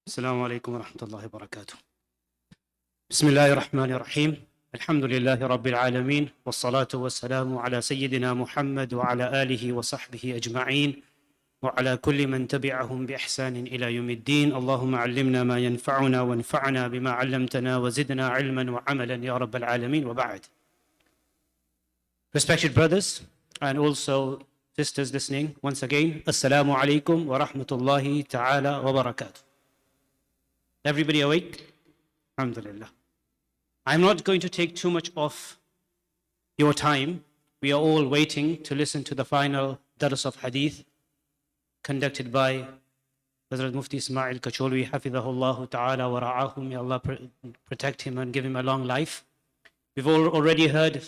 السلام عليكم ورحمة الله وبركاته. بسم الله الرحمن الرحيم. الحمد لله رب العالمين والصلاة والسلام على سيدنا محمد وعلى آله وصحبه أجمعين وعلى كل من تبعهم بإحسان إلى يوم الدين. اللهم علمنا ما ينفعنا وانفعنا بما علمتنا وزدنا علما وعملا يا رب العالمين وبعد. Respected brothers and also sisters listening, once again, Assalamu alaikum wa rahmatullahi ta'ala wa barakatuh. Everybody awake? Alhamdulillah. I'm not going to take too much of your time. We are all waiting to listen to the final dars of hadith conducted by Hazrat Mufti Ismail Kacholwi, Hafidhahullah ta'ala wa ra'ahu. May Allah protect him and give him a long life. We've already heard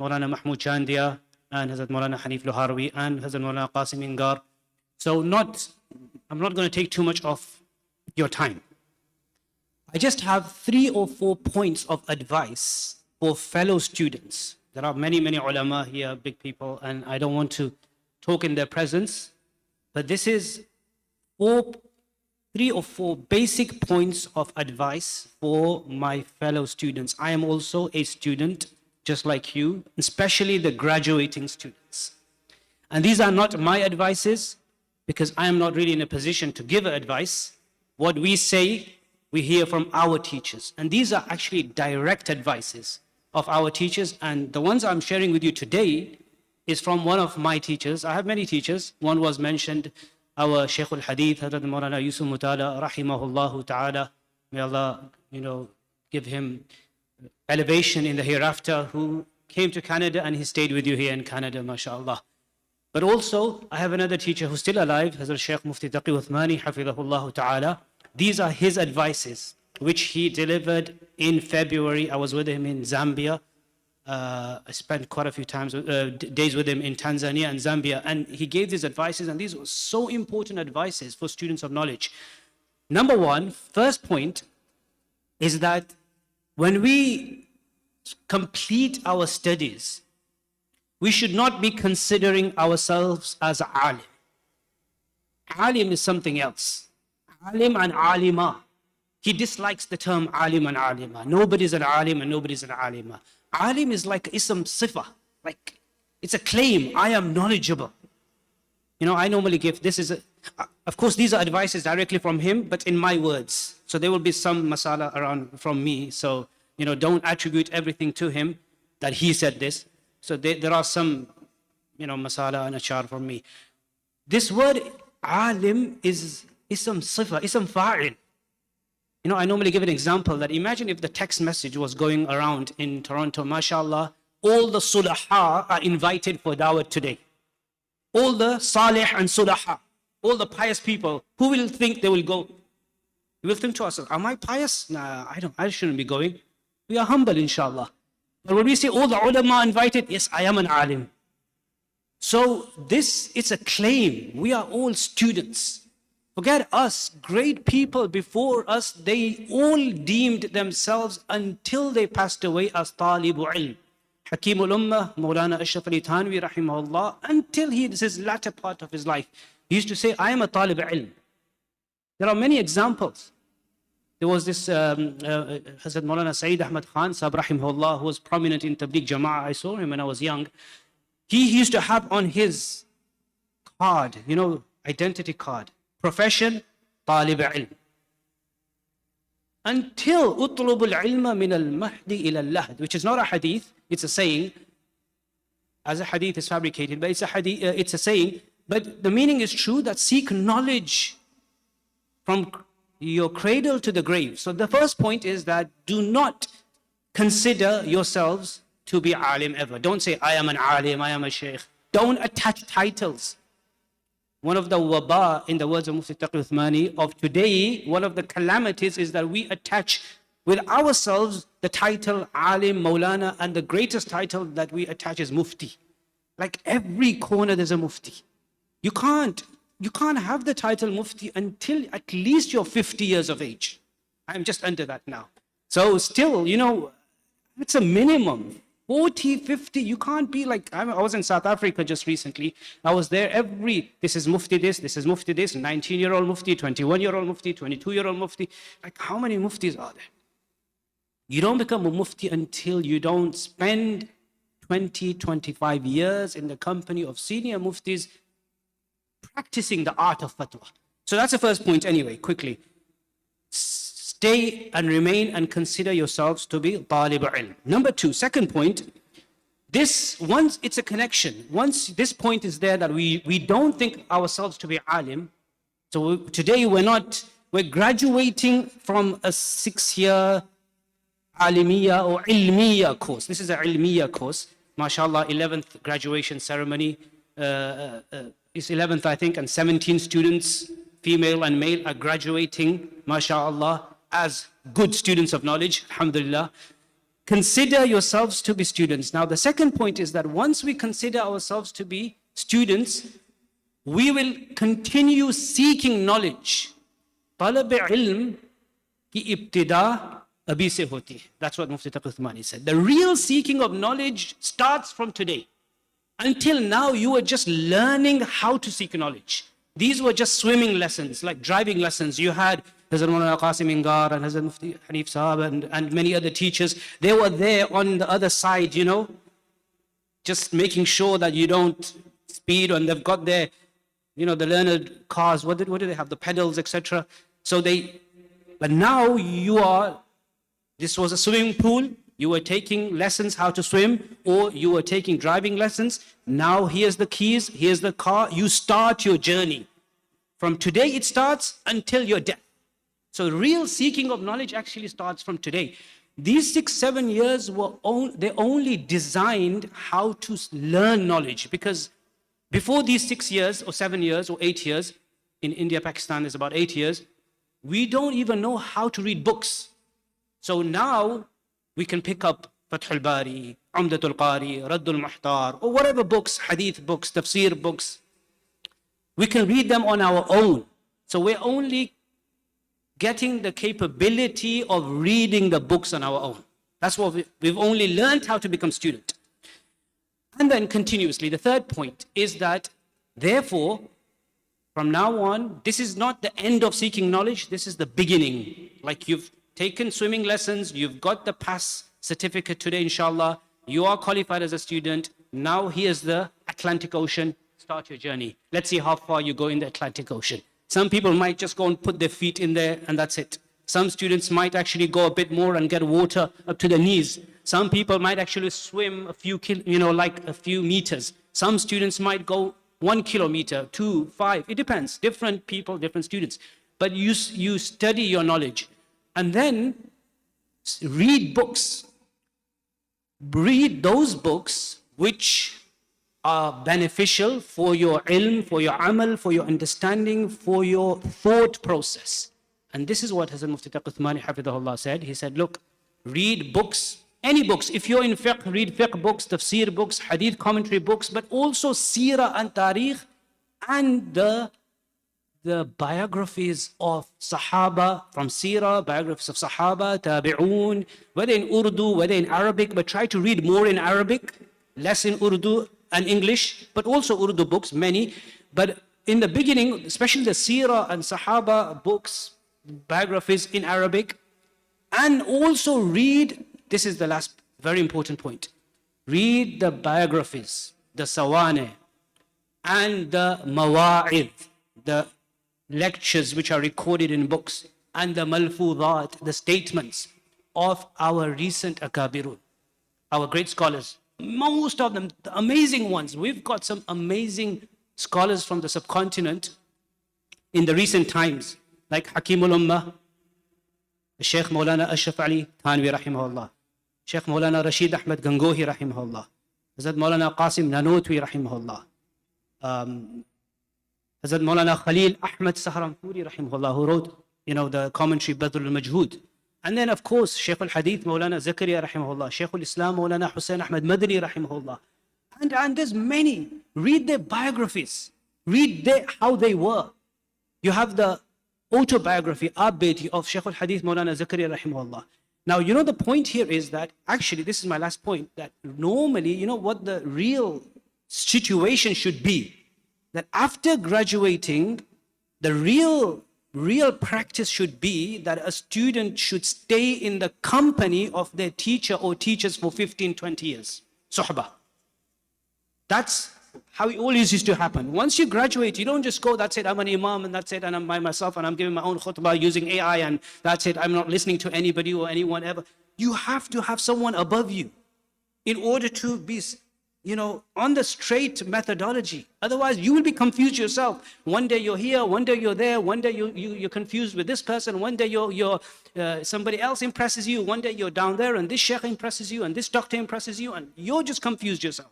Maulana Mahmud Chandia and Hazrat Maulana Hanif Luharwi and Hazrat Maulana Qasim Ingar. So I'm not going to take too much of your time. I just have 3 or 4 points of advice for fellow students. There are many ulama here, big people, and I don't want to talk in their presence, but this is 3 or 4 basic points of advice for my fellow students. I am also a student, just like you, especially the graduating students. And these are not my advices, because I am not really in a position to give advice. What we say, we hear from our teachers. And these are actually direct advices of our teachers. And the ones I'm sharing with you today is from one of my teachers. I have many teachers. One was mentioned, our Shaykh al-Hadith, Hazrat Maulana Yusuf Mutala, rahimahullahu ta'ala. May Allah, give him elevation in the hereafter, who came to Canada and he stayed with you here in Canada, mashallah. But also, I have another teacher who's still alive, Hazrat Shaykh Mufti Taqi Uthmani, hafidhahullah ta'ala. These are his advices, which he delivered in February. I was with him in Zambia. I spent quite a few days with him in Tanzania and Zambia, and he gave these advices, and these were so important advices for students of knowledge. Number one, first point, is that when we complete our studies, we should not be considering ourselves as alim. Alim is something else. Alim and alima. He dislikes the term alim and alima. Nobody's an alim and nobody's an alima. Alim is like ism sifa, like it's a claim. I am knowledgeable. I normally give, of course these are advices directly from him, but in my words. So there will be some masala around from me. So, don't attribute everything to him that he said this. So there are some, masala and achar from me. This word alim is ism sifa, ism fa'il. I normally give an example that imagine if the text message was going around in Toronto, mashallah, all the sulaha are invited for dawah today. All the salih and sulaha, all the pious people, who will think they will go? We will think to ourselves, am I pious? Nah, I shouldn't be going. We are humble, inshallah. But when we say all the ulama invited, yes, I am an alim. So it's a claim. We are all students. Forget us, great people before us, they all deemed themselves until they passed away as talibu ilm. Hakimul Ummah, Maulana Ashraf Ali Thanwi, rahimahullah, until his latter part of his life, he used to say, I am a talib ilm. There are many examples. There was this Hazrat Maulana Saeed Ahmad Khan, Sahib rahimahullah, who was prominent in Tabligh Jama'ah. I saw him when I was young. He used to have on his card, identity card, profession, talib ilm. Until utlubul ilma min al-mahdi ila al-lahd, which is not a hadith, it's a saying. As a hadith is fabricated, but it's a saying. But the meaning is true, that seek knowledge from your cradle to the grave. So the first point is that do not consider yourselves to be alim ever. Don't say, I am an alim, I am a sheikh. Don't attach titles. One of the waba, in the words of Mufti Taqi Uthmani, of today, one of the calamities is that we attach with ourselves the title Alim, Maulana, and the greatest title that we attach is Mufti. Like every corner there's a Mufti. You can't have the title Mufti until at least you're 50 years of age. I'm just under that now. So still, it's a minimum. 40, 50, you can't be like, I was in South Africa just recently. I was there this is Mufti this is Mufti this, 19-year-old Mufti, 21-year-old Mufti, 22-year-old Mufti. Like, how many Muftis are there? You don't become a Mufti until you don't spend 20, 25 years in the company of senior Muftis practicing the art of fatwa. So that's the first point anyway, quickly. Stay and remain and consider yourselves to be talib ilm. Number two, second point, once it's a connection, once this point is there that we don't think ourselves to be alim. So today we're graduating from a 6-year alimiya or ilmiya course. This is an ilmiya course. MashaAllah, 11th graduation ceremony. It's 11th, I think, and 17 students, female and male, are graduating, MashaAllah, as good students of knowledge, alhamdulillah. Consider yourselves to be students. Now, the second point is that once we consider ourselves to be students, we will continue seeking knowledge. Talab ilm ki ibtida abhi se hoti. That's what Mufti Taqi Uthmani said. The real seeking of knowledge starts from today. Until now, you were just learning how to seek knowledge. These were just swimming lessons, like driving lessons. You had Hazrat Maulana Qasim Ingar and Hazrat Mufti Hanif Sahab and many other teachers. They were there on the other side, just making sure that you don't speed, and they've got their, the learned cars. What do they have? The pedals, etc. But now this was a swimming pool. You were taking lessons how to swim, or you were taking driving lessons. Now here's the keys, here's the car. You start your journey. From today it starts until your death. So real seeking of knowledge actually starts from today. These 6-7 years they only designed how to learn knowledge, because before these 6 years or 7 years or 8 years, in India, Pakistan is about 8 years, we don't even know how to read books. So now we can pick up Fathul Bari, Umdatul Qari, Raddul Muhtar, or whatever books, hadith books, tafsir books. We can read them on our own. So we're only getting the capability of reading the books on our own. That's what we've only learned how to become student. And then continuously, the third point is that, therefore, from now on, this is not the end of seeking knowledge, this is the beginning. Like, you've taken swimming lessons, you've got the pass certificate today, inshallah, you are qualified as a student. Now here's the Atlantic Ocean, start your journey. Let's see how far you go in the Atlantic Ocean. Some people might just go and put their feet in there and that's it. Some students might actually go a bit more and get water up to their knees. Some people might actually swim a few meters. Some students might go 1 kilometer, 2, 5, it depends. Different people, different students. But you study your knowledge. And then read books. Read those books which are beneficial for your ilm, for your amal, for your understanding, for your thought process. And this is what Hazrat Mufti Taqi Uthmani Hafidhahullah said. He said, look, read books, any books. If you're in fiqh, read fiqh books, tafsir books, hadith commentary books, but also seerah and tariq and the biographies of Sahaba from Seerah, biographies of Sahaba, Tabi'un, whether in Urdu, whether in Arabic, but try to read more in Arabic, less in Urdu and English, but also Urdu books, many. But in the beginning, especially the Seerah and Sahaba books, biographies in Arabic, and also read, this is the last very important point, read the biographies, the Sawane, and the Mawa'id, the lectures which are recorded in books, and the malfudat, the statements of our recent akabirun, our great scholars. Most of them, the amazing ones. We've got some amazing scholars from the subcontinent in the recent times, like Hakimul Ummah, Sheikh Maulana Ashraf Ali Thanwi rahimahullah, Sheikh Maulana Rashid Ahmed Gangohi rahimahullah, Hazrat Maulana Qasim Nanotwi rahimahullah, Hazrat Maulana Khalil Ahmed Saharanpuri rahimahullah, who wrote, the commentary Badr al-Majhood. And then, of course, Shaykh al-Hadith Maulana Zakaria rahimahullah, Shaykh al-Islam Maulana Hussain Ahmed Madani rahimahullah. And there's many. Read their biographies. Read how they were. You have the autobiography, Abeti, of Shaykh al-Hadith Maulana Zakaria rahimahullah. Now, the point here is that, actually, this is my last point, that normally, what the real situation should be, that after graduating, the real practice should be that a student should stay in the company of their teacher or teachers for 15, 20 years. Suhbah. That's how it always used to happen. Once you graduate, you don't just go, that's it, I'm an imam, and that's it, and I'm by myself, and I'm giving my own khutbah using AI, and that's it, I'm not listening to anybody or anyone ever. You have to have someone above you in order to be, on the straight methodology. Otherwise, you will be confused yourself. One day you're here, one day you're there, one day you're confused with this person, one day somebody else impresses you, one day you're down there, and this sheikh impresses you, and this doctor impresses you, and you're just confused yourself.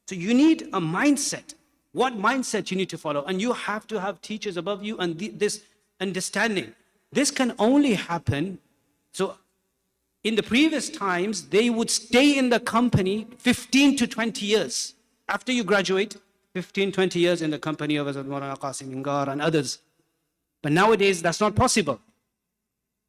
So you need a mindset. What mindset you need to follow? And you have to have teachers above you and this understanding. This can only happen. So in the previous times, they would stay in the company 15 to 20 years. After you graduate, 15, 20 years in the company of Hazrat Maulana Qasim Ingar and others. But nowadays, that's not possible.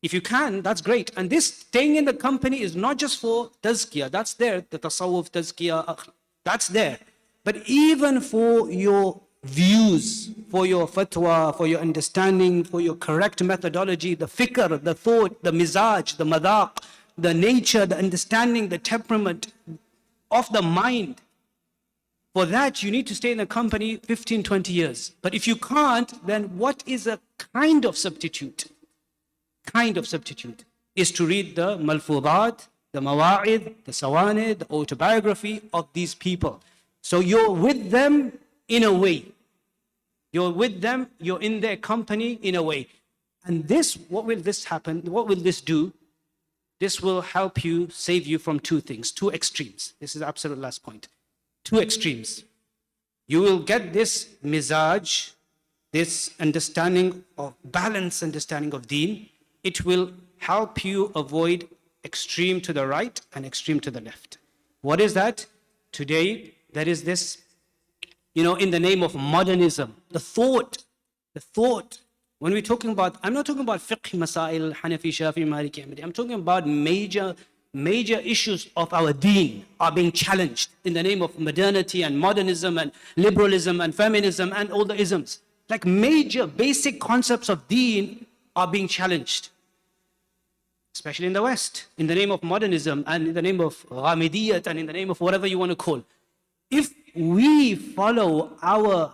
If you can, that's great. And this staying in the company is not just for tazkiyah. That's there, the tasawwuf, tazkiyah, that's there. But even for your views, for your fatwa, for your understanding, for your correct methodology, the fikr, the thought, the mizaj, the madaq, the nature, the understanding, the temperament of the mind, for that you need to stay in the company 15, 20 years. But if you can't, then what is a kind of substitute? Kind of substitute is to read the malfudat, the mawa'id, the sawanid, the autobiography of these people. So you're with them in a way. You're with them, you're in their company in a way. And this, what will this happen? What will this do? This will help you, save you from two things, two extremes. This is the absolute last point. Two extremes. You will get this mizaj, this understanding of balanced understanding of deen. It will help you avoid extreme to the right and extreme to the left. What is that? Today, there is this, in the name of modernism, the thought, when we're talking about, I'm not talking about fiqh, masail, Hanafi, Shafi, Maliki, Ahmadi. I'm talking about major issues of our deen are being challenged in the name of modernity and modernism and liberalism and feminism and all the isms. Like major basic concepts of deen are being challenged, especially in the West, in the name of modernism and in the name of ghamidiyat and in the name of whatever you want to call. If we follow our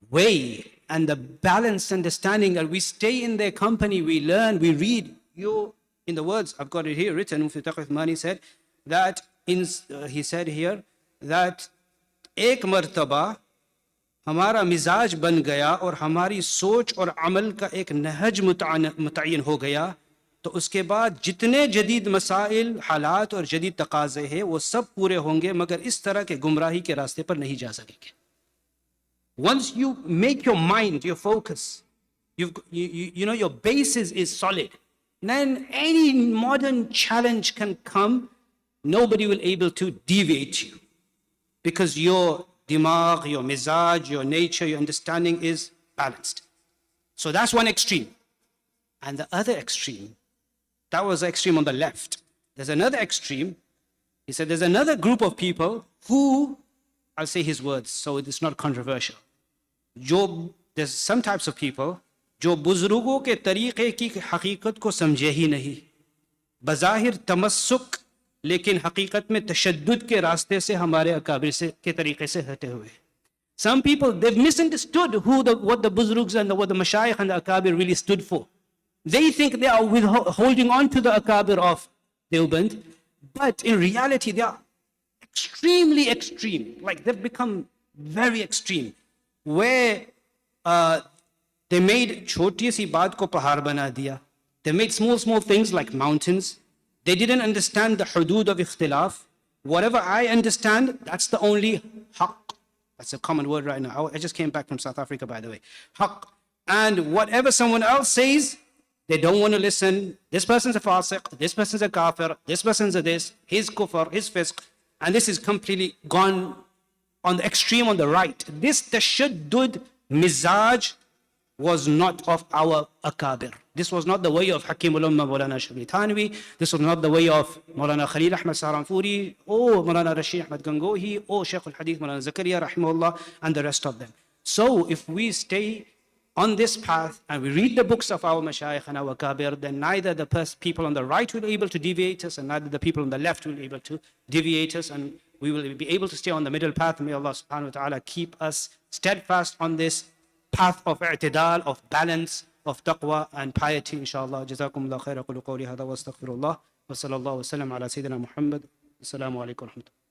way and the balanced understanding and we stay in their company, we learn, we read, in the words, I've got it here written, Mufti Taqi said that, he said here, that ek martaba हमारा मिजाज बन गया और हमारी सोच और अमल का एक नहज मुतय्यन हो गया, तो उसके बाद जितने जदीद मसाइल, हालात और जदीद तकाज़े हैं वो सब पूरे होंगे, मगर इस तरह के गुमराही के रास्ते पर नहीं जा सकेंगे. Once you make your mind, your focus, your basis is solid, then any modern challenge can come, nobody will able to deviate you, because your dimagh, your mizaj, your nature, your understanding is balanced. So that's one extreme. And the other extreme, that was the extreme on the left. There's another extreme. He said there's another group of people who, I'll say his words so it's not controversial. There's some types of people जो बुजुर्गों के तरीक़े की हकीकत को समझे ही नहीं, बज़ाहिर तमस्सुक लेकिन हकीकत में तशद्दुद के रास्ते से हमारे अकाबिर से के तरीक़े से हटे हुए. Some people, they've misunderstood what the buzrugs and what the mashayikh and the akabir really stood for. They think they are holding on to the akabir of Deoband, but in reality they are extremely extreme. Like they've become very extreme, where they made choti si baat ko pahar bana diya. They made small things like mountains. They didn't understand the hudud of ikhtilaf. Whatever I understand, that's the only haqq. That's a common word right now. I just came back from South Africa, by the way. Haqq. And whatever someone else says, they don't want to listen. This person's a fasiq, this person's a kafir, this person's a this, his kufr, his fisq. And this is completely gone on the extreme on the right. This tashaddud mizaj was not of our akabir. This was not the way of Hakim ul-Ummah Maulana Shabli Thanvi. This was not the way of Maulana Khalil Ahmad Saranpuri or Maulana Rashid Ahmad Gangohi or Shaykh al-Hadith Maulana Zakaria rahimahullah and the rest of them. So if we stay on this path and we read the books of our mashayikh and our kabir, then neither the people on the right will be able to deviate us and neither the people on the left will be able to deviate us, and we will be able to stay on the middle path. May Allah subhanahu wa ta'ala keep us steadfast on this path of i'tidal, of balance, of taqwa and piety, inshallah. Jazakumullah khaira, qulu qawli hadha wa astaghfirullah wa sallallahu wa sallam ala sayyidina Muhammad. Assalamu alaikum wa rahmatullah.